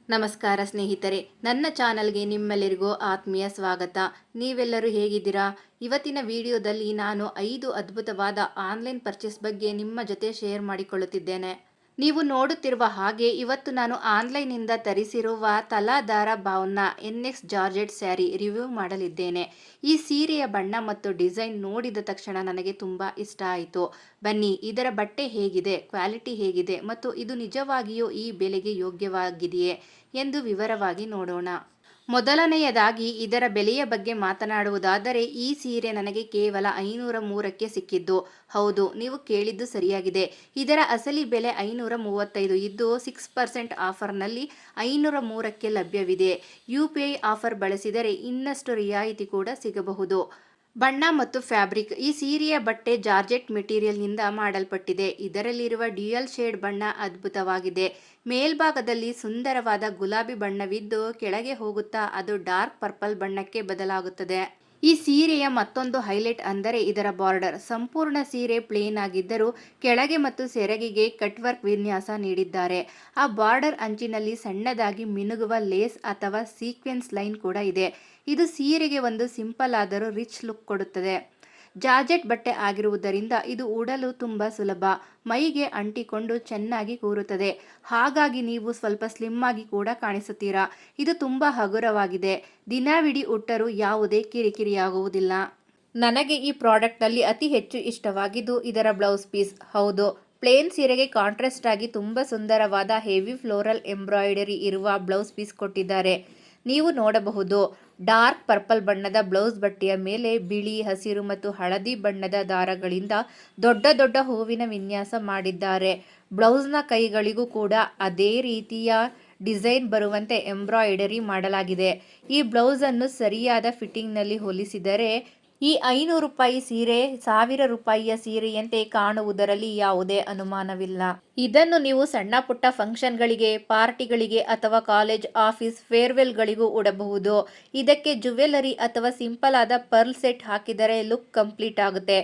ನಮಸ್ಕಾರ ಸ್ನೇಹಿತರೆ, ನನ್ನ ಚಾನಲ್ಗೆ ನಿಮ್ಮೆಲ್ಲರಿಗೂ ಆತ್ಮೀಯ ಸ್ವಾಗತ. ನೀವೆಲ್ಲರೂ ಹೇಗಿದ್ದೀರಾ? ಇವತ್ತಿನ ವಿಡಿಯೋದಲ್ಲಿ ನಾನು 5 ಅದ್ಭುತವಾದ ಆನ್ಲೈನ್ ಪರ್ಚೇಸ್ ಬಗ್ಗೆ ನಿಮ್ಮ ಜೊತೆ ಶೇರ್ ಮಾಡಿಕೊಳ್ಳುತ್ತಿದ್ದೇನೆ. ನೀವು ನೋಡುತ್ತಿರುವ ಹಾಗೆ ಇವತ್ತು ನಾನು ಆನ್ಲೈನ್ನಿಂದ ತರಿಸಿರುವ ತಲಾಧಾರ ಭಾವನ NX ಜಾರ್ಜೆಟ್ ಸ್ಯಾರಿ ರಿವ್ಯೂ ಮಾಡಲಿದ್ದೇನೆ. ಈ ಸೀರೆಯ ಬಣ್ಣ ಮತ್ತು ಡಿಸೈನ್ ನೋಡಿದ ತಕ್ಷಣ ನನಗೆ ತುಂಬ ಇಷ್ಟ ಆಯಿತು. ಬನ್ನಿ, ಇದರ ಬಟ್ಟೆ ಹೇಗಿದೆ, ಕ್ವಾಲಿಟಿ ಹೇಗಿದೆ ಮತ್ತು ಇದು ನಿಜವಾಗಿಯೂ ಈ ಬೆಲೆಗೆ ಯೋಗ್ಯವಾಗಿದೆಯೇ ಎಂದು ವಿವರವಾಗಿ ನೋಡೋಣ. ಮೊದಲನೆಯದಾಗಿ ಇದರ ಬೆಲೆಯ ಬಗ್ಗೆ ಮಾತನಾಡುವುದಾದರೆ, ಈ ಸೀರೆ ನನಗೆ ಕೇವಲ 503ಕ್ಕೆ ಸಿಕ್ಕಿದ್ದು. ಹೌದು, ನೀವು ಕೇಳಿದ್ದು ಸರಿಯಾಗಿದೆ. ಇದರ ಅಸಲಿ ಬೆಲೆ 535 ಇದ್ದು 6% ಆಫರ್ನಲ್ಲಿ 503ಕ್ಕೆ ಲಭ್ಯವಿದೆ. UPI ಆಫರ್ ಬಳಸಿದರೆ ಇನ್ನಷ್ಟು ರಿಯಾಯಿತಿ ಕೂಡ ಸಿಗಬಹುದು. ಬಣ್ಣ ಮತ್ತು ಫ್ಯಾಬ್ರಿಕ್. ಈ ಸೀರೆಯ ಬಟ್ಟೆ ಜಾರ್ಜೆಟ್ ಮೆಟೀರಿಯಲ್ನಿಂದ ಮಾಡಲ್ಪಟ್ಟಿದೆ. ಇದರಲ್ಲಿರುವ ಡ್ಯುಯಲ್ ಶೇಡ್ ಬಣ್ಣ ಅದ್ಭುತವಾಗಿದೆ. ಮೇಲ್ಭಾಗದಲ್ಲಿ ಸುಂದರವಾದ ಗುಲಾಬಿ ಬಣ್ಣವಿದ್ದು ಕೆಳಗೆ ಹೋಗುತ್ತಾ ಅದು ಡಾರ್ಕ್ ಪರ್ಪಲ್ ಬಣ್ಣಕ್ಕೆ ಬದಲಾಗುತ್ತದೆ. ಈ ಸೀರೆಯ ಮತ್ತೊಂದು ಹೈಲೈಟ್ ಅಂದರೆ ಇದರ ಬಾರ್ಡರ್. ಸಂಪೂರ್ಣ ಸೀರೆ ಪ್ಲೇನ್ ಆಗಿದ್ದರೂ ಕೆಳಗೆ ಮತ್ತು ಸೆರಗಿಗೆ ಕಟ್ ವರ್ಕ್ ವಿನ್ಯಾಸ ನೀಡಿದ್ದಾರೆ. ಆ ಬಾರ್ಡರ್ ಅಂಚಿನಲ್ಲಿ ಸಣ್ಣದಾಗಿ ಮಿನುಗುವ ಲೇಸ್ ಅಥವಾ ಸೀಕ್ವೆನ್ಸ್ ಲೈನ್ ಕೂಡ ಇದೆ. ಇದು ಸೀರೆಗೆ ಒಂದು ಸಿಂಪಲ್ ಆದರೂ ರಿಚ್ ಲುಕ್ ಕೊಡುತ್ತದೆ. ಜಾರ್ಜೆಟ್ ಬಟ್ಟೆ ಆಗಿರುವುದರಿಂದ ಇದು ಉಡಲು ತುಂಬ ಸುಲಭ, ಮೈಗೆ ಅಂಟಿಕೊಂಡು ಚೆನ್ನಾಗಿ ಕೂರುತ್ತದೆ. ಹಾಗಾಗಿ ನೀವು ಸ್ವಲ್ಪ ಸ್ಲಿಮ್ ಆಗಿ ಕೂಡ ಕಾಣಿಸುತ್ತೀರಾ. ಇದು ತುಂಬ ಹಗುರವಾಗಿದೆ. ದಿನವಿಡೀ ಉಟ್ಟರೂ ಯಾವುದೇ ಕಿರಿಕಿರಿಯಾಗುವುದಿಲ್ಲ. ನನಗೆ ಈ ಪ್ರಾಡಕ್ಟ್ನಲ್ಲಿ ಅತಿ ಹೆಚ್ಚು ಇಷ್ಟವಾಗಿದ್ದು ಇದರ ಬ್ಲೌಸ್ ಪೀಸ್. ಹೌದು, ಪ್ಲೇನ್ ಸೀರೆಗೆ ಕಾಂಟ್ರಾಸ್ಟ್ ಆಗಿ ತುಂಬ ಸುಂದರವಾದ ಹೆವಿ ಫ್ಲೋರಲ್ ಎಂಬ್ರಾಯ್ಡರಿ ಇರುವ ಬ್ಲೌಸ್ ಪೀಸ್ ಕೊಟ್ಟಿದ್ದಾರೆ. ನೀವು ನೋಡಬಹುದು, ಡಾರ್ಕ್ ಪರ್ಪಲ್ ಬಣ್ಣದ ಬ್ಲೌಸ್ ಬಟ್ಟೆಯ ಮೇಲೆ ಬಿಳಿ, ಹಸಿರು ಮತ್ತು ಹಳದಿ ಬಣ್ಣದ ದಾರಗಳಿಂದ ದೊಡ್ಡ ದೊಡ್ಡ ಹೂವಿನ ವಿನ್ಯಾಸ ಮಾಡಿದ್ದಾರೆ. ಬ್ಲೌಸ್ನ ಕೈಗಳಿಗೂ ಕೂಡ ಅದೇ ರೀತಿಯ ಡಿಸೈನ್ ಬರುವಂತೆ ಎಂಬ್ರಾಯ್ಡರಿ ಮಾಡಲಾಗಿದೆ. ಈ ಬ್ಲೌಸನ್ನು ಸರಿಯಾದ ಫಿಟ್ಟಿಂಗ್ನಲ್ಲಿ ಹೊಲಿಸಿದರೆ ಈ 500 ರೂಪಾಯಿ ಸೀರೆ 1000 ರೂಪಾಯಿಯ ಸೀರೆಯಂತೆ ಕಾಣುವುದರಲ್ಲಿ ಯಾವುದೇ ಅನುಮಾನವಿಲ್ಲ. ಇದನ್ನು ನೀವು ಸಣ್ಣ ಪುಟ್ಟ ಫಂಕ್ಷನ್ಗಳಿಗೆ, ಪಾರ್ಟಿಗಳಿಗೆ ಅಥವಾ ಕಾಲೇಜ್, ಆಫೀಸ್ ಫೇರ್ವೆಲ್ಗಳಿಗೂ ಉಡಬಹುದು. ಇದಕ್ಕೆ ಜ್ಯುವೆಲರಿ ಅಥವಾ ಸಿಂಪಲ್ ಆದ ಪರ್ಲ್ ಸೆಟ್ ಹಾಕಿದರೆ ಲುಕ್ ಕಂಪ್ಲೀಟ್ ಆಗುತ್ತೆ.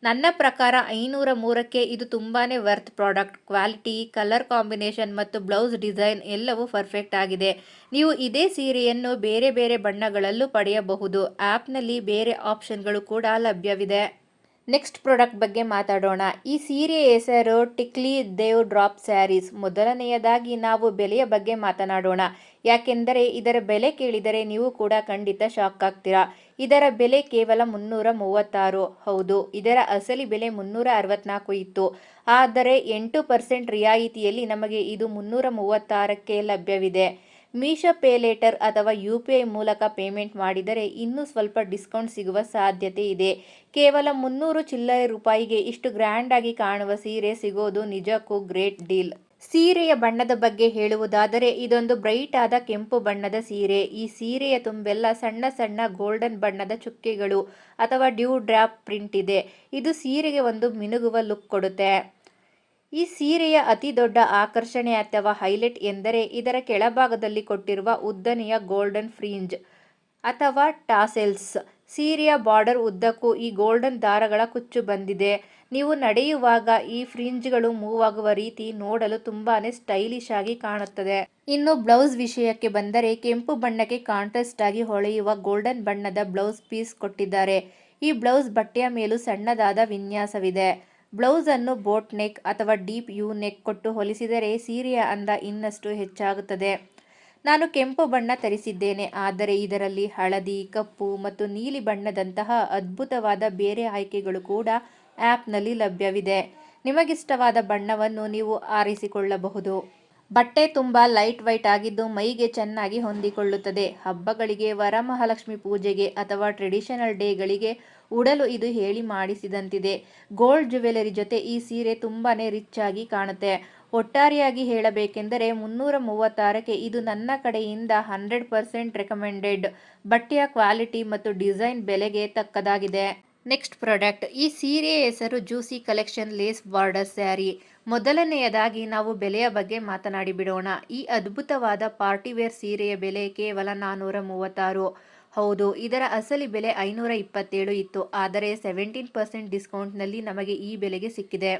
ನನ್ನ ಪ್ರಕಾರ 503ಕ್ಕೆ ಇದು ತುಂಬಾನೇ worth product. Quality, colour combination ಮತ್ತು ಬ್ಲೌಸ್ ಡಿಸೈನ್ ಎಲ್ಲವೂ ಪರ್ಫೆಕ್ಟ್ ಆಗಿದೆ. ನೀವು ಇದೇ ಸೀರೆಯನ್ನು ಬೇರೆ ಬೇರೆ ಬಣ್ಣಗಳಲ್ಲೂ ಪಡೆಯಬಹುದು. ಆ್ಯಪ್ನಲ್ಲಿ ಬೇರೆ ಆಪ್ಷನ್ಗಳು ಕೂಡ ಲಭ್ಯವಿದೆ. ನೆಕ್ಸ್ಟ್ ಪ್ರಾಡಕ್ಟ್ ಬಗ್ಗೆ ಮಾತಾಡೋಣ. ಈ ಸೀರೆಯ ಹೆಸರು ಟಿಕ್ಲಿ ದೇವ್ ಡ್ರಾಪ್ ಸ್ಯಾರೀಸ್. ಮೊದಲನೆಯದಾಗಿ ನಾವು ಬೆಲೆಯ ಬಗ್ಗೆ ಮಾತನಾಡೋಣ. ಯಾಕೆಂದರೆ ಇದರ ಬೆಲೆ ಕೇಳಿದರೆ ನೀವು ಕೂಡ ಖಂಡಿತ ಶಾಕ್ ಆಗ್ತೀರಾ. ಇದರ ಬೆಲೆ ಕೇವಲ 336. ಹೌದು, ಇದರ ಅಸಲಿ ಬೆಲೆ 364 ಇತ್ತು. ಆದರೆ 8% ರಿಯಾಯಿತಿಯಲ್ಲಿ ನಮಗೆ ಇದು 336ಕ್ಕೆ ಲಭ್ಯವಿದೆ. ಮೀಶೋ ಪೇ ಲೇಟರ್ ಅಥವಾ UPI ಮೂಲಕ ಪೇಮೆಂಟ್ ಮಾಡಿದರೆ ಇನ್ನೂ ಸ್ವಲ್ಪ ಡಿಸ್ಕೌಂಟ್ ಸಿಗುವ ಸಾಧ್ಯತೆ ಇದೆ. ಕೇವಲ 300 ಚಿಲ್ಲರೆ ರೂಪಾಯಿಗೆ ಇಷ್ಟು ಗ್ರ್ಯಾಂಡ್ ಆಗಿ ಕಾಣುವ ಸೀರೆ ಸಿಗೋದು ನಿಜಕ್ಕೂ ಗ್ರೇಟ್ ಡೀಲ್. ಸೀರೆಯ ಬಣ್ಣದ ಬಗ್ಗೆ ಹೇಳುವುದಾದರೆ ಇದೊಂದು ಬ್ರೈಟ್ ಆದ ಕೆಂಪು ಬಣ್ಣದ ಸೀರೆ. ಈ ಸೀರೆಯ ತುಂಬೆಲ್ಲ ಸಣ್ಣ ಸಣ್ಣ ಗೋಲ್ಡನ್ ಬಣ್ಣದ ಚುಕ್ಕೆಗಳು ಅಥವಾ ಡ್ಯೂ ಡ್ರಾಪ್ ಪ್ರಿಂಟ್ ಇದೆ. ಇದು ಸೀರೆಗೆ ಒಂದು ಮಿನುಗುವ ಲುಕ್ ಕೊಡುತ್ತೆ. ಈ ಸೀರೆಯ ಅತಿ ದೊಡ್ಡ ಆಕರ್ಷಣೆ ಅಥವಾ ಹೈಲೈಟ್ ಎಂದರೆ ಇದರ ಕೆಳಭಾಗದಲ್ಲಿ ಕೊಟ್ಟಿರುವ ಉದ್ದನೆಯ ಗೋಲ್ಡನ್ ಫ್ರಿಂಜ್ ಅಥವಾ ಟಾಸೆಲ್ಸ್. ಸೀರೆಯ ಬಾರ್ಡರ್ ಉದ್ದಕ್ಕೂ ಈ ಗೋಲ್ಡನ್ ದಾರಗಳ ಕುಚ್ಚು ಬಂದಿದೆ. ನೀವು ನಡೆಯುವಾಗ ಈ ಫ್ರಿಂಜ್ಗಳು ಮೂವ್ ಆಗುವ ರೀತಿ ನೋಡಲು ತುಂಬಾನೇ ಸ್ಟೈಲಿಶ್ ಆಗಿ ಕಾಣುತ್ತದೆ. ಇನ್ನು ಬ್ಲೌಸ್ ವಿಷಯಕ್ಕೆ ಬಂದರೆ ಕೆಂಪು ಬಣ್ಣಕ್ಕೆ ಕಾಂಟ್ರಾಸ್ಟ್ ಆಗಿ ಹೊಳೆಯುವ ಗೋಲ್ಡನ್ ಬಣ್ಣದ ಬ್ಲೌಸ್ ಪೀಸ್ ಕೊಟ್ಟಿದ್ದಾರೆ. ಈ ಬ್ಲೌಸ್ ಬಟ್ಟೆಯ ಮೇಲೂ ಸಣ್ಣದಾದ ವಿನ್ಯಾಸವಿದೆ. ಬ್ಲೌಸ್ ಅನ್ನು ಬೋಟ್ ನೆಕ್ ಅಥವಾ ಡೀಪ್ ಯು ನೆಕ್ ಕೊಟ್ಟು ಹೊಲಿಸಿದರೆ ಸೀರೆಯ ಅಂದ ಇನ್ನಷ್ಟು ಹೆಚ್ಚಾಗುತ್ತದೆ. ನಾನು ಕೆಂಪು ಬಣ್ಣ ತರಿಸಿದ್ದೇನೆ, ಆದರೆ ಇದರಲ್ಲಿ ಹಳದಿ, ಕಪ್ಪು ಮತ್ತು ನೀಲಿ ಬಣ್ಣದಂತಹ ಅದ್ಭುತವಾದ ಬೇರೆ ಆಯ್ಕೆಗಳು ಕೂಡ ಆ್ಯಪ್ನಲ್ಲಿ ಲಭ್ಯವಿದೆ. ನಿಮಗಿಷ್ಟವಾದ ಬಣ್ಣವನ್ನು ನೀವು ಆರಿಸಿಕೊಳ್ಳಬಹುದು. ಬಟ್ಟೆ ತುಂಬ ಲೈಟ್ ವೈಟ್ ಆಗಿದ್ದು ಮೈಗೆ ಚೆನ್ನಾಗಿ ಹೊಂದಿಕೊಳ್ಳುತ್ತದೆ. ಹಬ್ಬಗಳಿಗೆ, ವರಮಹಾಲಕ್ಷ್ಮಿ ಪೂಜೆಗೆ ಅಥವಾ ಟ್ರೆಡಿಷನಲ್ ಡೇಗಳಿಗೆ ಉಡಲು ಇದು ಹೇಳಿ ಮಾಡಿಸಿದಂತಿದೆ. ಗೋಲ್ಡ್ ಜ್ಯುವೆಲರಿ ಜೊತೆ ಈ ಸೀರೆ ತುಂಬಾನೇ ರಿಚ್ ಆಗಿ ಕಾಣುತ್ತೆ. ಒಟ್ಟಾರೆಯಾಗಿ ಹೇಳಬೇಕೆಂದರೆ 336ಕ್ಕೆ ಇದು ನನ್ನ ಕಡೆಯಿಂದ 100% ರೆಕಮೆಂಡೆಡ್. ಬಟ್ಟೆಯ ಕ್ವಾಲಿಟಿ ಮತ್ತು ಡಿಸೈನ್ ಬೆಲೆಗೆ ತಕ್ಕದಾಗಿದೆ. Next product. ಈ ಸೀರೆಯ ಹೆಸರು juicy collection lace border saree. ಮೊದಲನೆಯದಾಗಿ ನಾವು ಬೆಲೆಯ ಬಗ್ಗೆ ಮಾತನಾಡಿ ಬಿಡೋಣ. ಈ ಅದ್ಭುತವಾದ ಪಾರ್ಟಿವೇರ್ ಸೀರೆಯ ಬೆಲೆ ಕೇವಲ 436. ಹೌದು, ಇದರ ಅಸಲಿ ಬೆಲೆ 527 ಇತ್ತು. ಆದರೆ 17% ಡಿಸ್ಕೌಂಟ್ನಲ್ಲಿ ನಮಗೆ ಈ ಬೆಲೆಗೆ ಸಿಕ್ಕಿದೆ.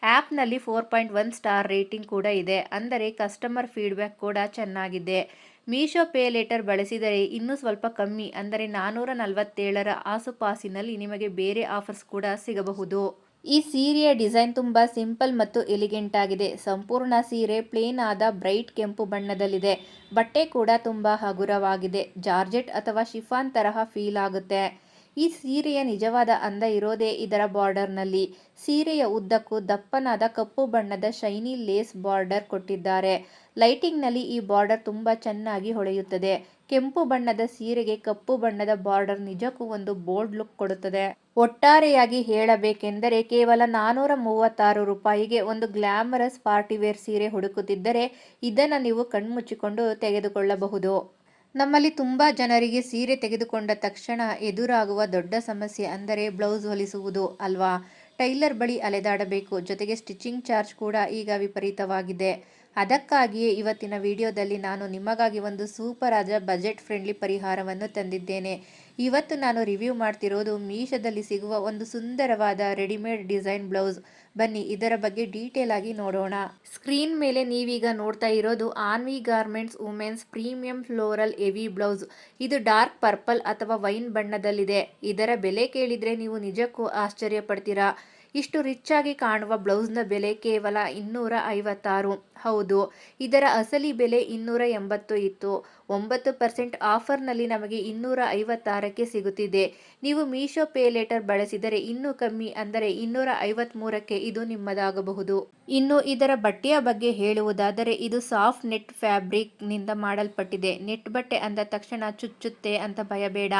ಆ್ಯಪ್ನಲ್ಲಿ 4.1 ಸ್ಟಾರ್ ರೇಟಿಂಗ್ ಕೂಡ ಇದೆ, ಅಂದರೆ ಕಸ್ಟಮರ್ ಫೀಡ್ಬ್ಯಾಕ್ ಕೂಡ ಚೆನ್ನಾಗಿದೆ. ಮೀಶೋ ಪೇ ಲೇಟರ್ ಬಳಸಿದರೆ ಇನ್ನೂ ಸ್ವಲ್ಪ ಕಮ್ಮಿ, ಅಂದರೆ 447ರ ಆಸುಪಾಸಿನಲ್ಲಿ ನಿಮಗೆ ಬೇರೆ ಆಫರ್ಸ್ ಕೂಡ ಸಿಗಬಹುದು. ಈ ಸೀರೆಯ ಡಿಸೈನ್ ತುಂಬ ಸಿಂಪಲ್ ಮತ್ತು ಎಲಿಗೆಂಟ್ ಆಗಿದೆ. ಸಂಪೂರ್ಣ ಸೀರೆ ಪ್ಲೇನ್ ಆದ ಬ್ರೈಟ್ ಕೆಂಪು ಬಣ್ಣದಲ್ಲಿದೆ. ಬಟ್ಟೆ ಕೂಡ ತುಂಬ ಹಗುರವಾಗಿದೆ. ಜಾರ್ಜೆಟ್ ಅಥವಾ ಶಿಫಾನ್ ತರಹ ಫೀಲ್ ಆಗುತ್ತೆ. ಈ ಸೀರೆಯ ನಿಜವಾದ ಅಂದ ಇರೋದೇ ಇದರ ಬಾರ್ಡರ್ನಲ್ಲಿ. ಸೀರೆಯ ಉದ್ದಕ್ಕೂ ದಪ್ಪನಾದ ಕಪ್ಪು ಬಣ್ಣದ ಶೈನಿ ಲೇಸ್ ಬಾರ್ಡರ್ ಕೊಟ್ಟಿದ್ದಾರೆ. ಲೈಟಿಂಗ್ನಲ್ಲಿ ಈ ಬಾರ್ಡರ್ ತುಂಬ ಚೆನ್ನಾಗಿ ಹೊಳೆಯುತ್ತದೆ. ಕೆಂಪು ಬಣ್ಣದ ಸೀರೆಗೆ ಕಪ್ಪು ಬಣ್ಣದ ಬಾರ್ಡರ್ ನಿಜಕ್ಕೂ ಒಂದು ಬೋಲ್ಡ್ ಲುಕ್ ಕೊಡುತ್ತದೆ. ಒಟ್ಟಾರೆಯಾಗಿ ಹೇಳಬೇಕೆಂದರೆ ಕೇವಲ 436 ರೂಪಾಯಿಗೆ ಒಂದು ಗ್ಲಾಮರಸ್ ಪಾರ್ಟಿವೇರ್ ಸೀರೆ ಹುಡುಕುತ್ತಿದ್ದರೆ ಇದನ್ನು ನೀವು ಕಣ್ಮುಚ್ಚಿಕೊಂಡು ತೆಗೆದುಕೊಳ್ಳಬಹುದು. ನಮ್ಮಲ್ಲಿ ತುಂಬ ಜನರಿಗೆ ಸೀರೆ ತೆಗೆದುಕೊಂಡ ತಕ್ಷಣ ಎದುರಾಗುವ ದೊಡ್ಡ ಸಮಸ್ಯೆ ಅಂದರೆ ಬ್ಲೌಸ್ ಹೊಲಿಸುವುದು ಅಲ್ವಾ. ಟೈಲರ್ ಬಳಿ ಅಲೆದಾಡಬೇಕು, ಜೊತೆಗೆ ಸ್ಟಿಚಿಂಗ್ ಚಾರ್ಜ್ ಕೂಡ ಈಗ ವಿಪರೀತವಾಗಿದೆ. ಅದಕ್ಕಾಗಿಯೇ ಇವತ್ತಿನ ವಿಡಿಯೋದಲ್ಲಿ ನಾನು ನಿಮಗಾಗಿ ಒಂದು ಸೂಪರ್ ಆದ ಬಜೆಟ್ ಫ್ರೆಂಡ್ಲಿ ಪರಿಹಾರವನ್ನು ತಂದಿದ್ದೇನೆ. ಇವತ್ತು ನಾನು ರಿವ್ಯೂ ಮಾಡ್ತಿರೋದು ಮೀಶೋದಲ್ಲಿ ಸಿಗುವ ಒಂದು ಸುಂದರವಾದ ರೆಡಿಮೇಡ್ ಡಿಸೈನ್ ಬ್ಲೌಸ್. ಬನ್ನಿ ಇದರ ಬಗ್ಗೆ ಡೀಟೇಲ್ ಆಗಿ ನೋಡೋಣ. ಸ್ಕ್ರೀನ್ ಮೇಲೆ ನೀವೀಗ ನೋಡ್ತಾ ಇರೋದು Aanvi garments womens premium floral heavy blouse. ಇದು ಡಾರ್ಕ್ ಪರ್ಪಲ್ ಅಥವಾ ವೈನ್ ಬಣ್ಣದಲ್ಲಿದೆ. ಇದರ ಬೆಲೆ ಕೇಳಿದ್ರೆ ನೀವು ನಿಜಕ್ಕೂ ಆಶ್ಚರ್ಯ ಪಡ್ತೀರಾ. ಇಷ್ಟು ರಿಚ್ ಆಗಿ ಕಾಣುವ ಬ್ಲೌಸ್ನ ಬೆಲೆ ಕೇವಲ 256. ಹೌದು, ಇದರ ಅಸಲಿ ಬೆಲೆ 280 ಇತ್ತು. 9% ಆಫರ್ನಲ್ಲಿ ನಮಗೆ 256ಕ್ಕೆ ಸಿಗುತ್ತಿದೆ. ನೀವು ಮೀಶೋ ಪೇ ಲೇಟರ್ ಬಳಸಿದರೆ ಇನ್ನೂ ಕಮ್ಮಿ, ಅಂದರೆ 253ಕ್ಕೆ ಇದು ನಿಮ್ಮದಾಗಬಹುದು. ಇನ್ನು ಇದರ ಬಟ್ಟೆಯ ಬಗ್ಗೆ ಹೇಳುವುದಾದರೆ ಇದು ಸಾಫ್ಟ್ ನೆಟ್ ಫ್ಯಾಬ್ರಿಕ್ ನಿಂದ ಮಾಡಲ್ಪಟ್ಟಿದೆ. ನೆಟ್ ಬಟ್ಟೆ ಅಂದ ತಕ್ಷಣ ಚುಚ್ಚುತ್ತೆ ಅಂತ ಭಯಬೇಡ,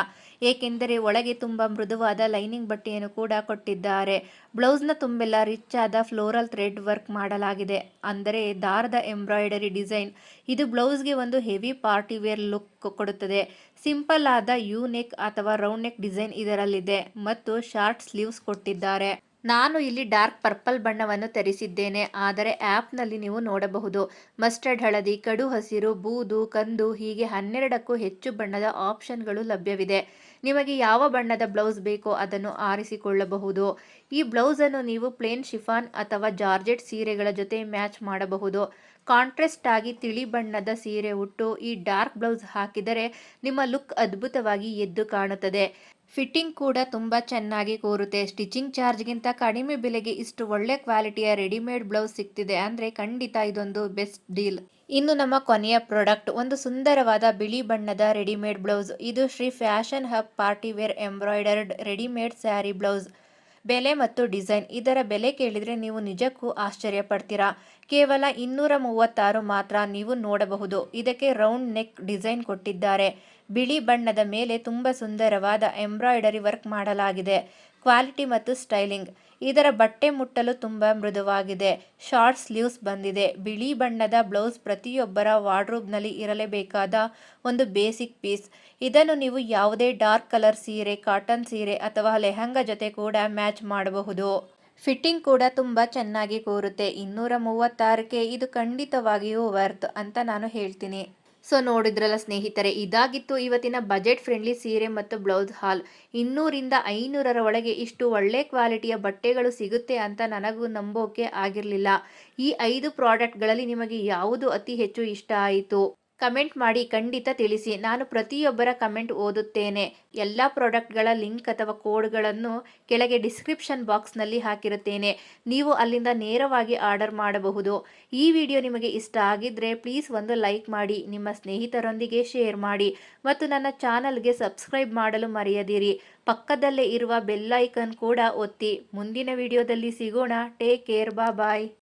ಏಕೆಂದರೆ ಒಳಗೆ ತುಂಬ ಮೃದುವಾದ ಲೈನಿಂಗ್ ಬಟ್ಟೆಯನ್ನು ಕೂಡ ಕೊಟ್ಟಿದ್ದಾರೆ. ಬ್ಲೌಸ್ನ ತುಂಬೆಲ್ಲ ರಿಚ್ ಆದ ಫ್ಲೋರಲ್ ಥ್ರೆಡ್ ವರ್ಕ್ ಮಾಡಲಾಗಿದೆ, ಅಂದರೆ ದಾರದ ಎಂಬ್ರಾಯ್ಡರಿ ಡಿಸೈನ್. ಇದು ಬ್ಲೌಸ್ಗೆ ಒಂದು ಹೆವಿ ಪಾರ್ಟಿ ವೇರ್ ಲುಕ್ ಕೊಡುತ್ತದೆ. ಸಿಂಪಲ್ ಆದ ಯು ನೆಕ್ ಅಥವಾ ರೌಂಡ್ ನೆಕ್ ಡಿಸೈನ್ ಇದರಲ್ಲಿದೆ ಮತ್ತು ಶಾರ್ಟ್ ಸ್ಲೀವ್ಸ್ ಕೊಟ್ಟಿದ್ದಾರೆ. ನಾನು ಇಲ್ಲಿ ಡಾರ್ಕ್ ಪರ್ಪಲ್ ಬಣ್ಣವನ್ನು ತರಿಸಿದ್ದೇನೆ, ಆದರೆ ಆ್ಯಪ್ನಲ್ಲಿ ನೀವು ನೋಡಬಹುದು ಮಸ್ಟರ್ಡ್ ಹಳದಿ, ಕಡು ಹಸಿರು, ಬೂದು, ಕಂದು ಹೀಗೆ 12ಕ್ಕೂ ಹೆಚ್ಚು ಬಣ್ಣದ ಆಪ್ಷನ್ಗಳು ಲಭ್ಯವಿದೆ. ನಿಮಗೆ ಯಾವ ಬಣ್ಣದ ಬ್ಲೌಸ್ ಬೇಕೋ ಅದನ್ನು ಆರಿಸಿಕೊಳ್ಳಬಹುದು. ಈ ಬ್ಲೌಸನ್ನು ನೀವು ಪ್ಲೇನ್ ಶಿಫಾನ್ ಅಥವಾ ಜಾರ್ಜೆಟ್ ಸೀರೆಗಳ ಜೊತೆ ಮ್ಯಾಚ್ ಮಾಡಬಹುದು. ಕಾಂಟ್ರಾಸ್ಟ್ ಆಗಿ ತಿಳಿ ಬಣ್ಣದ ಸೀರೆ ಉಟ್ಟು ಈ ಡಾರ್ಕ್ ಬ್ಲೌಸ್ ಹಾಕಿದರೆ ನಿಮ್ಮ ಲುಕ್ ಅದ್ಭುತವಾಗಿ ಎದ್ದು ಕಾಣುತ್ತದೆ. ಫಿಟ್ಟಿಂಗ್ ಕೂಡ ತುಂಬ ಚೆನ್ನಾಗಿ ಕೂರುತ್ತೆ. ಸ್ಟಿಚಿಂಗ್ ಚಾರ್ಜ್ಗಿಂತ ಕಡಿಮೆ ಬೆಲೆಗೆ ಇಷ್ಟು ಒಳ್ಳೆ ಕ್ವಾಲಿಟಿಯ ರೆಡಿಮೇಡ್ ಬ್ಲೌಸ್ ಸಿಗ್ತಿದೆ ಅಂದರೆ ಖಂಡಿತ ಇದೊಂದು ಬೆಸ್ಟ್ ಡೀಲ್. ಇನ್ನು ನಮ್ಮ ಕೊನೆಯ ಪ್ರಾಡಕ್ಟ್ ಒಂದು ಸುಂದರವಾದ ಬಿಳಿ ಬಣ್ಣದ ರೆಡಿಮೇಡ್ ಬ್ಲೌಸ್. ಇದು Shri fashion hub partywear embroidered readymade sari blouse. ಬೆಲೆ ಮತ್ತು ಡಿಸೈನ್. ಇದರ ಬೆಲೆ ಕೇಳಿದರೆ ನೀವು ನಿಜಕ್ಕೂ ಆಶ್ಚರ್ಯ ಪಡ್ತೀರಾ. ಕೇವಲ 236 ಮಾತ್ರ. ನೀವು ನೋಡಬಹುದು ಇದಕ್ಕೆ ರೌಂಡ್ ನೆಕ್ ಡಿಸೈನ್ ಕೊಟ್ಟಿದ್ದಾರೆ. ಬಿಳಿ ಬಣ್ಣದ ಮೇಲೆ ತುಂಬ ಸುಂದರವಾದ ಎಂಬ್ರಾಯ್ಡರಿ ವರ್ಕ್ ಮಾಡಲಾಗಿದೆ. ಕ್ವಾಲಿಟಿ ಮತ್ತು ಸ್ಟೈಲಿಂಗ್. ಇದರ ಬಟ್ಟೆ ಮುಟ್ಟಲು ತುಂಬ ಮೃದುವಾಗಿದೆ. ಶಾರ್ಟ್ ಸ್ಲೀವ್ಸ್ ಬಂದಿದೆ. ಬಿಳಿ ಬಣ್ಣದ ಬ್ಲೌಸ್ ಪ್ರತಿಯೊಬ್ಬರ ವಾರ್ಡ್ರೋಬ್ನಲ್ಲಿ ಇರಲೇಬೇಕಾದ ಒಂದು ಬೇಸಿಕ್ ಪೀಸ್. ಇದನ್ನು ನೀವು ಯಾವುದೇ ಡಾರ್ಕ್ ಕಲರ್ ಸೀರೆ, ಕಾಟನ್ ಸೀರೆ ಅಥವಾ ಲೆಹಂಗಾ ಜೊತೆ ಕೂಡ ಮ್ಯಾಚ್ ಮಾಡಬಹುದು. ಫಿಟ್ಟಿಂಗ್ ಕೂಡ ತುಂಬ ಚೆನ್ನಾಗಿ ಕೂರುತ್ತೆ. 236ಕ್ಕೆ ಇದು ಖಂಡಿತವಾಗಿಯೂ ವರ್ತ್ ಅಂತ ನಾನು ಹೇಳ್ತೀನಿ. ಸೊ ನೋಡಿದ್ರಲ್ಲ ಸ್ನೇಹಿತರೆ, ಇದಾಗಿತ್ತು ಇವತ್ತಿನ ಬಜೆಟ್ ಫ್ರೆಂಡ್ಲಿ ಸೀರೆ ಮತ್ತು ಬ್ಲೌಸ್ ಹಾಲ್. 200ರಿಂದ 500ರ ಒಳಗೆ ಇಷ್ಟು ಒಳ್ಳೆ ಕ್ವಾಲಿಟಿಯ ಬಟ್ಟೆಗಳು ಸಿಗುತ್ತೆ ಅಂತ ನನಗೂ ನಂಬೋಕೆ ಆಗಿರಲಿಲ್ಲ. ಈ 5 ಪ್ರಾಡಕ್ಟ್ಗಳಲ್ಲಿ ನಿಮಗೆ ಯಾವುದು ಅತಿ ಹೆಚ್ಚು ಇಷ್ಟ ಆಯಿತು ಕಮೆಂಟ್ ಮಾಡಿ ಖಂಡಿತ ತಿಳಿಸಿ. ನಾನು ಪ್ರತಿಯೊಬ್ಬರ ಕಮೆಂಟ್ ಓದುತ್ತೇನೆ. ಎಲ್ಲ ಪ್ರಾಡಕ್ಟ್ಗಳ ಲಿಂಕ್ ಅಥವಾ ಕೋಡ್ಗಳನ್ನು ಕೆಳಗೆ ಡಿಸ್ಕ್ರಿಪ್ಷನ್ ಬಾಕ್ಸ್ನಲ್ಲಿ ಹಾಕಿರುತ್ತೇನೆ. ನೀವು ಅಲ್ಲಿಂದ ನೇರವಾಗಿ ಆರ್ಡರ್ ಮಾಡಬಹುದು. ಈ ವಿಡಿಯೋ ನಿಮಗೆ ಇಷ್ಟ ಆಗಿದ್ದರೆ ಪ್ಲೀಸ್ ಒಂದು ಲೈಕ್ ಮಾಡಿ, ನಿಮ್ಮ ಸ್ನೇಹಿತರೊಂದಿಗೆ ಶೇರ್ ಮಾಡಿ ಮತ್ತು ನನ್ನ ಚಾನಲ್ಗೆ ಸಬ್ಸ್ಕ್ರೈಬ್ ಮಾಡಲು ಮರೆಯದಿರಿ. ಪಕ್ಕದಲ್ಲೇ ಇರುವ ಬೆಲ್ ಐಕಾನ್ ಕೂಡ ಒತ್ತಿ. ಮುಂದಿನ ವಿಡಿಯೋದಲ್ಲಿ ಸಿಗೋಣ. ಟೇಕ್ ಕೇರ್, ಬಾಯ್.